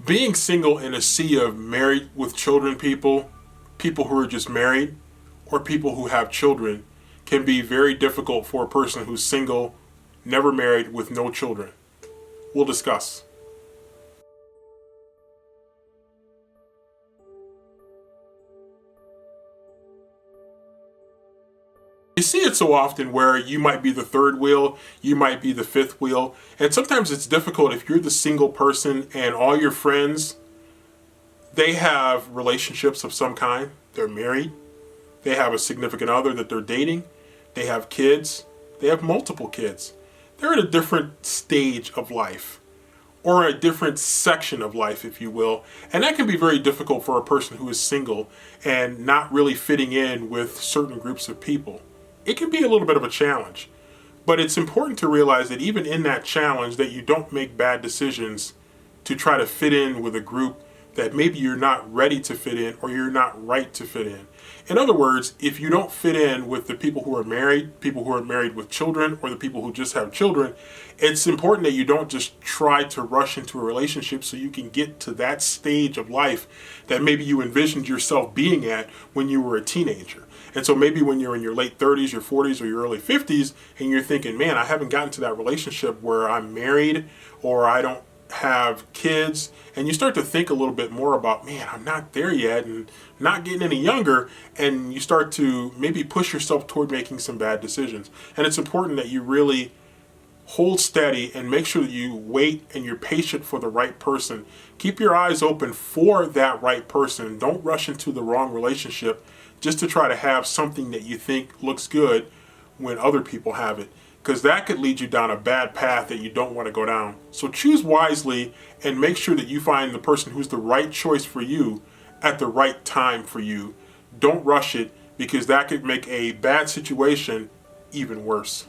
Being single in a sea of married with children people, people who are just married, or people who have children can be very difficult for a person who's single, never married, with no children. We'll discuss. You see it so often where you might be the third wheel, you might be the fifth wheel, and sometimes it's difficult if you're the single person and all your friends, they have relationships of some kind. They're married, they have a significant other that they're dating, they have kids, they have multiple kids. They're at a different stage of life, or a different section of life, if you will. And that can be very difficult for a person who is single and not really fitting in with certain groups of people. It can be a little bit of a challenge. But it's important to realize that even in that challenge that you don't make bad decisions to try to fit in with a group that maybe you're not ready to fit in or you're not right to fit in. In other words, if you don't fit in with the people who are married with children, or the people who just have children, it's important that you don't just try to rush into a relationship so you can get to that stage of life that maybe you envisioned yourself being at when you were a teenager. And so maybe when you're in your late 30s, your 40s, or your early 50s, and you're thinking, man, I haven't gotten to that relationship where I'm married or I don't have kids, and you start to think a little bit more about, man, I'm not there yet and not getting any younger, and you start to maybe push yourself toward making some bad decisions. And it's important that you really hold steady and make sure that you wait and you're patient for the right person. Keep your eyes open for that right person. Don't rush into the wrong relationship just to try to have something that you think looks good when other people have it, because that could lead you down a bad path that you don't want to go down. So choose wisely and make sure that you find the person who's the right choice for you at the right time for you. Don't rush it, because that could make a bad situation even worse.